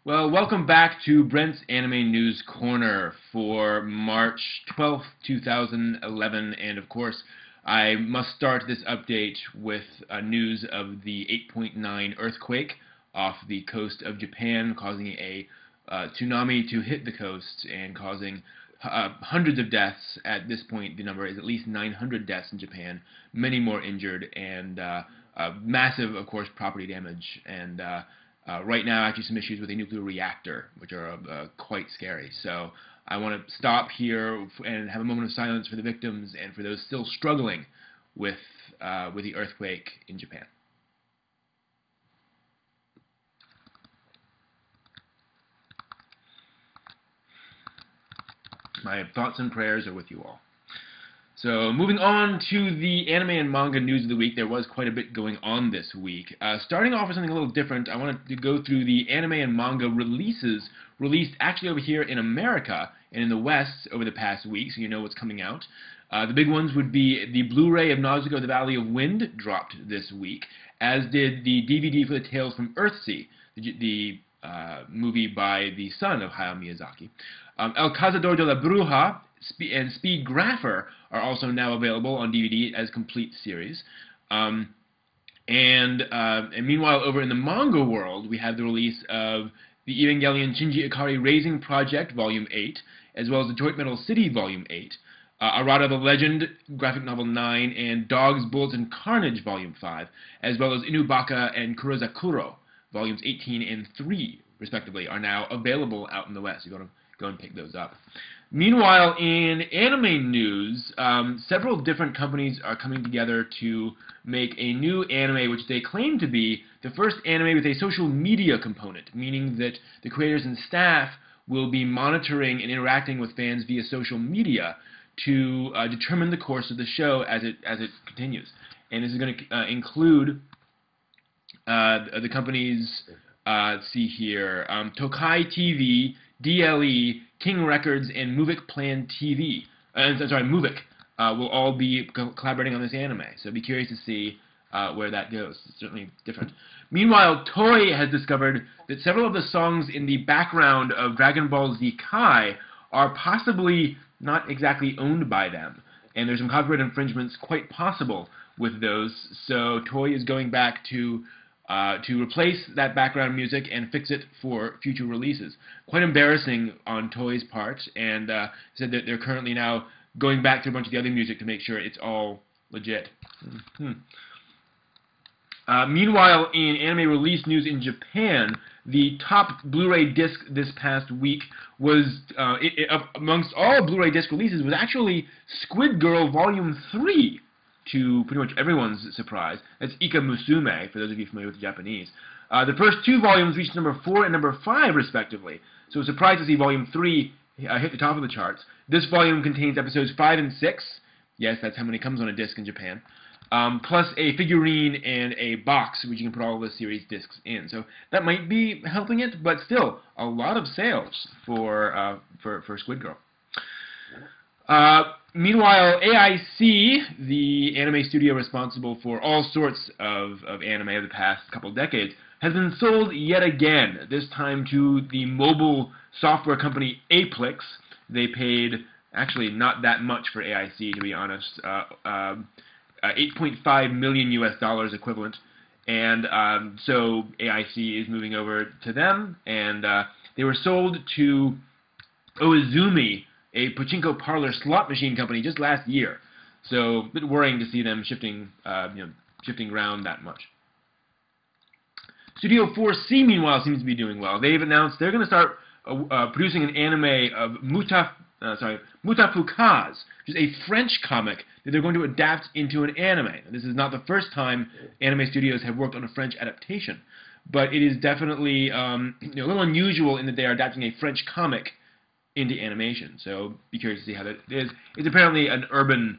Well, welcome back to Brent's Anime News Corner for March 12th, 2011. And of course, I must start this update with news of the 8.9 earthquake off the coast of Japan, causing a tsunami to hit the coast and causing hundreds of deaths. At this point, the number is at least 900 deaths in Japan, many more injured, and massive, of course, property damage. And right now, actually, some issues with a nuclear reactor, which are quite scary. So I want to stop here and have a moment of silence for the victims and for those still struggling with the earthquake in Japan. My thoughts and prayers are with you all. So moving on to the anime and manga news of the week, there was quite a bit going on this week. Starting off with something a little different, I wanted to go through the anime and manga releases released actually over here in America and in the West over the past week, so you know what's coming out. The big ones would be the Blu-ray of Nausicaa: The Valley of Wind dropped this week, as did the DVD for the Tales from Earthsea, the movie by the son of Hayao Miyazaki. El Cazador de la Bruja and Speed Grapher are also now available on DVD as complete series. And meanwhile, over in the manga world, we have the release of the Evangelion Shinji Ikari Raising Project Volume 8, as well as Detroit Metal City Volume 8, Arata the Legend Graphic Novel 9, and Dogs, Bullets, and Carnage Volume 5, as well as Inubaka and Kurozakuro Volumes 18 and 3, respectively, are now available out in the West. You're going to go and pick those up. Meanwhile, in anime news, several different companies are coming together to make a new anime which they claim to be the first anime with a social media component, meaning that the creators and staff will be monitoring and interacting with fans via social media to determine the course of the show as it continues. And this is going to include the companies, let's see here, Tokai TV, DLE, King Records, and Movic Plan TV. Movic will all be collaborating on this anime. So be curious to see where that goes. It's certainly different. Meanwhile, Toei has discovered that several of the songs in the background of Dragon Ball Z Kai are possibly not exactly owned by them. And there's some copyright infringements quite possible with those. So Toei is going back to replace that background music and fix it for future releases. Quite embarrassing on Toei's part, and said that they're currently now going back to a bunch of the other music to make sure it's all legit. Meanwhile, in anime release news in Japan, the top Blu-ray disc this past week was, amongst all Blu-ray disc releases, was actually Squid Girl Volume 3. To pretty much everyone's surprise. That's Ika Musume, for those of you familiar with the Japanese. The first two volumes reached number 4 and number 5, respectively, so surprised to see Volume 3 hit the top of the charts. This volume contains episodes 5 and 6. Yes, that's how many comes on a disc in Japan. Plus a figurine and a box, which you can put all of the series discs in. So that might be helping it, but still, a lot of sales for Squid Girl. Meanwhile, AIC, the anime studio responsible for all sorts of anime of the past couple of decades, has been sold yet again, this time to the mobile software company Aplix. They paid, actually not that much for AIC, to be honest, 8.5 million US dollars equivalent, and so AIC is moving over to them, and they were sold to Oizumi, a pachinko parlor slot machine company, just last year. So a bit worrying to see them shifting around that much. Studio 4C, meanwhile, seems to be doing well. They've announced they're going to start producing an anime of Mutafukaz, which is a French comic that they're going to adapt into an anime. This is not the first time anime studios have worked on a French adaptation, but it is definitely a little unusual in that they are adapting a French comic into animation, so be curious to see how that is. It's apparently an urban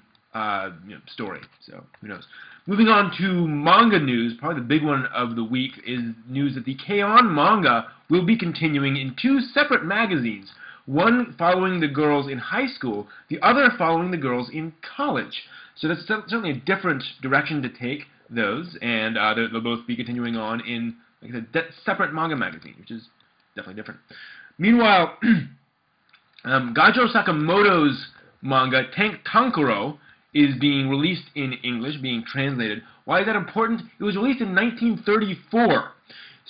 story, so who knows. Moving on to manga news, probably the big one of the week is news that the K-On! Manga will be continuing in 2 separate magazines, one following the girls in high school, the other following the girls in college. So that's certainly a different direction to take those, and they'll both be continuing on in, like I said, separate manga magazines, which is definitely different. Meanwhile, Gajo Sakamoto's manga, Tank Tankuro, is being released in English, being translated. Why is that important? It was released in 1934.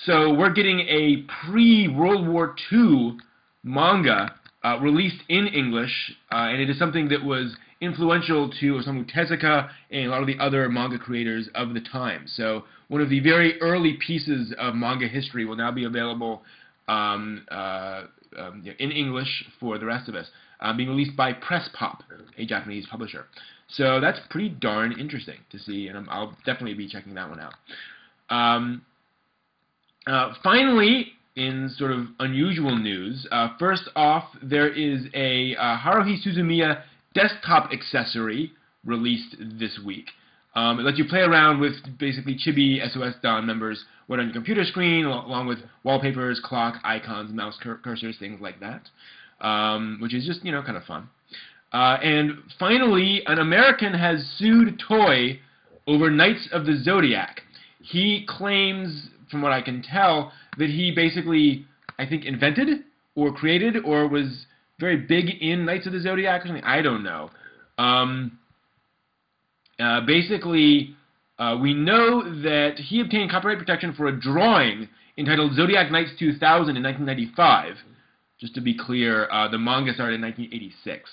So we're getting a pre-World War II manga released in English, and it is something that was influential to Osamu Tezuka and a lot of the other manga creators of the time. So one of the very early pieces of manga history will now be available in English for the rest of us, being released by Press Pop, a Japanese publisher. So that's pretty darn interesting to see, and I'll definitely be checking that one out. Finally, in sort of unusual news, first off, there is a Haruhi Suzumiya desktop accessory released this week. It lets you play around with basically Chibi SOS Dawn members right on your computer screen, along with wallpapers, clock, icons, mouse cursors, things like that, which is just, kind of fun. And finally, an American has sued Toei over Knights of the Zodiac. He claims, from what I can tell, that he basically, I think, invented or created or was very big in Knights of the Zodiac or something. I don't know. Basically, we know that he obtained copyright protection for a drawing entitled Zodiac Knights 2000 in 1995. Just to be clear, the manga started in 1986.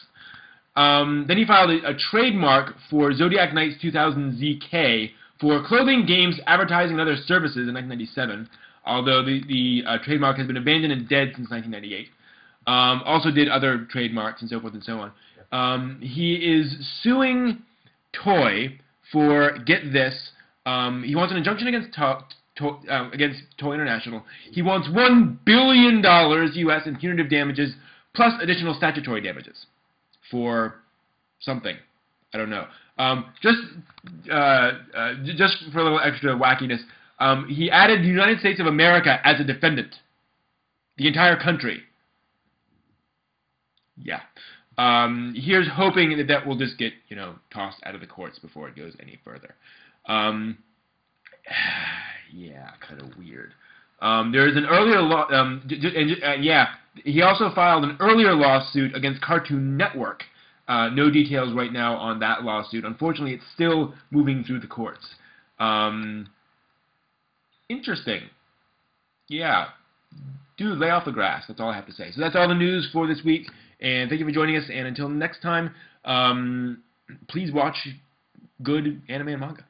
Then he filed a trademark for Zodiac Knights 2000 ZK for clothing, games, advertising, and other services in 1997, although the trademark has been abandoned and dead since 1998. Also did other trademarks and so forth and so on. He is suing Toei for, get this, he wants an injunction against Toei International. He wants $1 billion US in punitive damages plus additional statutory damages for something. I don't know. Just for a little extra wackiness, he added the United States of America as a defendant. The entire country. Yeah. Here's hoping that will just get, tossed out of the courts before it goes any further. Yeah, kind of weird. There is an earlier he also filed an earlier lawsuit against Cartoon Network. No details right now on that lawsuit. Unfortunately, it's still moving through the courts. Interesting. Yeah. Dude, lay off the grass. That's all I have to say. So that's all the news for this week. And thank you for joining us. And until next time, please watch good anime and manga.